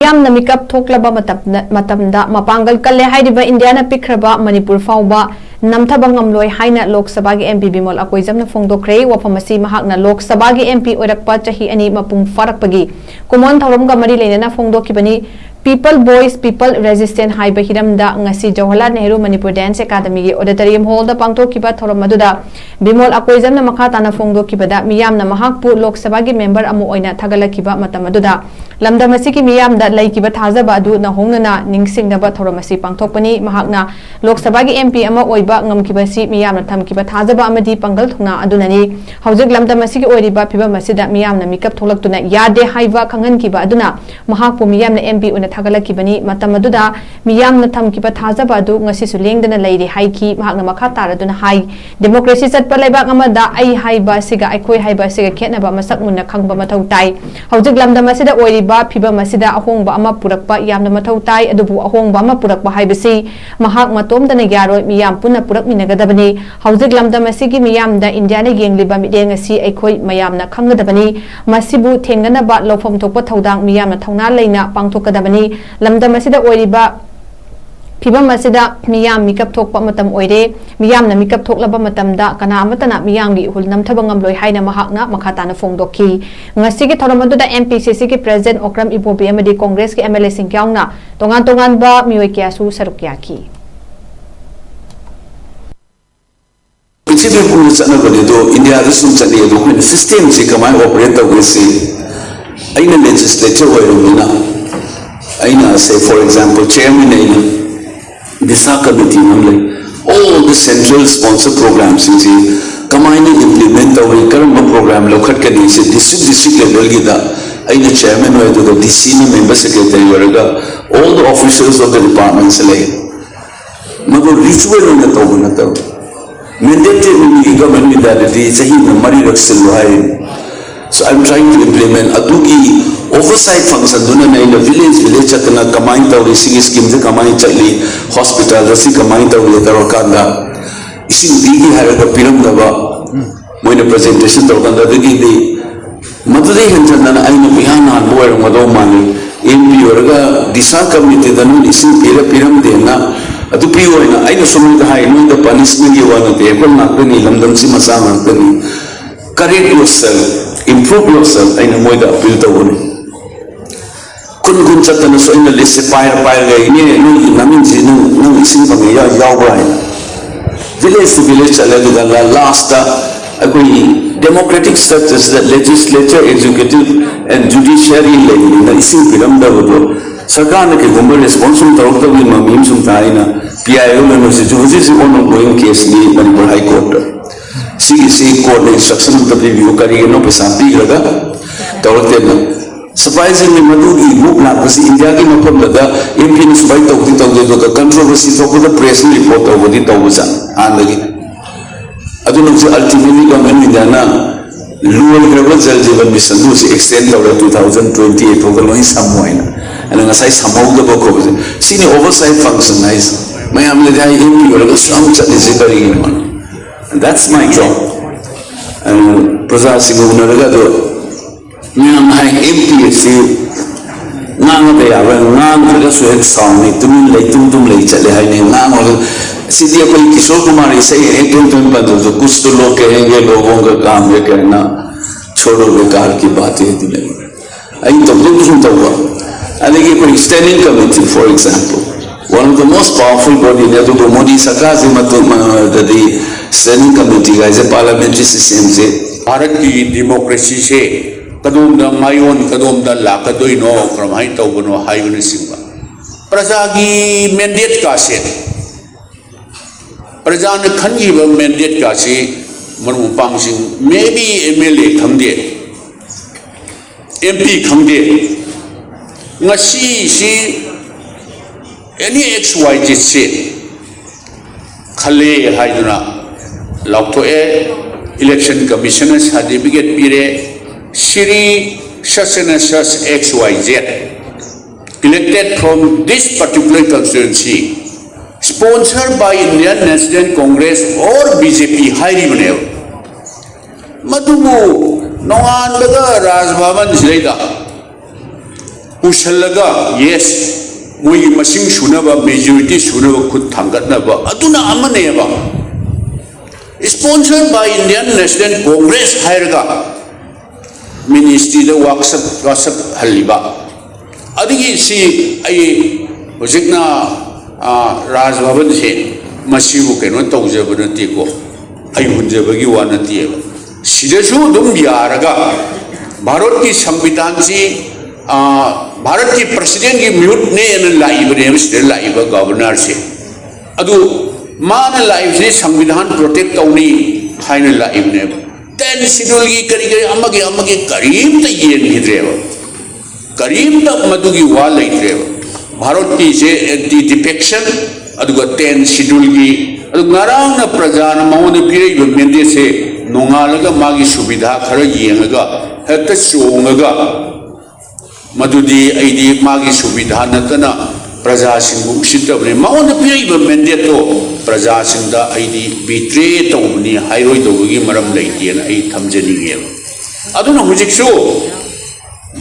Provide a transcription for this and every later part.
मियाम न मिकअप थोकलबा मतमदा मपांगल कल्ले हाइदिबा इंडिया न पिखरबा Manipur फाउबा नमथबा ngamloi haina lok sabha gi mp bimol akoijam na phongdokre wafamasi mahakna lok sabha gi mp oirakpa chahi ani mapung farakpagi kumon thorom ga mari leinana phongdokibani people boys people resistant haiba hiramda ngasi Jawaharlal Nehru Manipur Dance Academy gi auditorium hall da pangthokiba thorom aduda bimol akoijam na makha tana phongdokibada miyam na mahakpu lok sabha gi member amu oina thagalakiba matam aduda lamda masi ki miyam da laikiba thajaba adu na hongnana ningsingnaba thorom asi pangthokpani mahakna lok sabha gi mp ama oiba ngamkibasi miyamna thamkiba thajaba amadi pangal thungna adunani hojik lamda masi gi oiriba phiba masida miyamna mikap tholaktuna yade haiba khangan kiba aduna mahakpu miyamna mp una thagalakkibani matam aduda miyamna thamkiba thajaba adu ngasi su lengdana leiri haiki mahakna makha taraduna hai democracy chatpa leibak amada ai haiba siga aikoi haiba siga khetnaba masak munna khangba mathau tai hojik lamda masida oiriba phiba masida ahongba ama purakpa yamna mathau tai adubu ahongba ama purakpa haibasi mahak matomdana yaroi miyam puna purak minagadabani hojik lamda masigi miyamda India na yengliba mideng asi aikoi mayamna khanggadabani masibu thenganaba lofom thokpa thodang miyamna thongna leina pangthokadabani lamda masida oiriba phiba masida miyam mikap thokpa matam oire miyamna mikap thoklaba matamda kana amatana miyamgi hul namthaba ngamloi haina mahakna makhatana phongdokhi ngasigi thoromaduda MPCC ki president Okram Ibobi amadi Congress ki MLA singkyangna tongan ba mioi kyasu sarukyaki पृथ्वी पूर्ण चलने दो India सुन चले दो system से कमाई operate तौर से अइना legislature होइरमिना अइना से फॉर एग्जांपल चेयरमैन अइना दिशा कमिटी नमले all the central sponsor programmes से कमाई ने इंप्लीमेंट तौर करम प्रोग्राम लखट के से डिस्ट्रिक्ट लेवल की दा अइना चेयरमैन होय तो डीसी ने मेंबर सेक्रेटरी वरगा all the officers of the departments ले मगर रिचुअल न तो न तो mandatory government that is mari raksil hai so I'm trying to implement adugi oversight function duna na in the village chatna kamai tawri sing scheme je kamai chali hospital rasi kamai tawri taro kanda isi digi haraga piram daba moina presentation tawkanda digi di madre hanjana aina bihana boy mado mani mp orga disha committee danu isi piram dena adu priyo na aina sumida hai no the punishment you want to able not to ni lamdam si masa mantani correct yourself improve yourself aina moida appeal to one kun chatana so ina list pair ga ni no namin si no isin pa ya yaw ba village to village chala the last agui democratic structures that legislature executive and judiciary level na isin piram da bodo सरकार के Gumber responsible तौर तक भी ममीम सुनताई ना PIO में मुझे जो जिस ongoing केस ली मणिपुर हाई कोर्ट सी कोर्ट ने इंस्ट्रक्शन तब रिव्यू करेंगे नो पैसा पी लगा तौर ते ना सरप्राइजिंगली मधुगी बुक ना बस इंडिया की मफम लगा MP ने स्पाइक तो कंट्रोवर्सी तो को प्रेस रिपोर्ट तो वो दी तो वो जान आन लगी अदुन उसे अल्टीमेटली गवर्नमेंट इंडिया ना लोअर ग्रेवल जल जीवन मिशन दूसरे एक्सटेंड तौर 2028 होगा लोही सामुआइना and as I somehow the book of it see the oversight function nice my family they MP or strong is very one and that's my job and processing unaraga do my MP see nang de ya nang de so ek sound ni tum lei chale hai ne nang और सीधी कोई किशोर कुमार ऐसे एक तुम बंद हो कुछ तो लोग कहेंगे लोगों का काम ये करना छोड़ो बेकार की बातें दिलाई आई तो तुम तो हुआ and they give a standing committee, for example. One of the most powerful body in the Modi Sarkar the standing committee is a parliamentary system. Bharat ki democracy se kadum da mayon kadum da la kadoi no kramai to bono hayun singba. Praja ki mandate ka se praja ne khangi ba mandate ka se manu pang sing maybe MLA khamde MP khamde ngasi si any XYZ se khale haiduna lakto election commissioner certificate pire Shri Sashanasas XYZ elected from this particular constituency sponsored by Indian National Congress or BJP highly manev madubu noan daga Raj Bhavan sileda पुसलगा येस मोई मसिंग सुनबा majority सुनबा खुद थांगतनबा अदुना अमनेबा sponsored by Indian National Congress हायरगा मिनिस्ट्री द वाक्सप हलिबा अदगी सी आई हुजिकना राजभवन से मसीबु केनो तौजब नतीको आई हुंजबगी वा नतीएबा सिदसु दुम यारगा भारत की संविधान से भारत की प्रेसिडेंट की म्यूट ने लाइब गवर्नर से अदु मान लाइब से संविधान प्रोटेक्ट तौनी हाइन लाइब ने 10 शेड्यूल की करी करीब त येनगिद्रेब करीब त मदुगी वा लेद्रेब भारत की से एंटी डिफेक्शन अदुगा 10 शेड्यूल की अदुगारांग प्रजा मौन पिरेब मेंदे से नोंगालगा मागी सुविधा खर येंगगा हेक्ट चोंगगा मदुदी ऐदी मागी सुविधा नतना प्रजा सिंगु सिद्धबने मौन पिरेब मेंदे तो प्रजा सिंगदा ऐदी बिट्रे तौबनी हाइरोय तौबगी मरम लेइतेन ऐ थमजनिगे अदुना हुजिकसु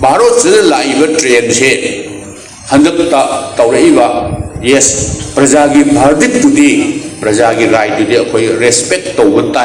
भारत से लाइव ट्रेन से हंदकता तौरइबा यस प्रजा की वर्डिक्ट टुदी प्रजा की राइट टुदी अखोय रेस्पेक्ट तौबता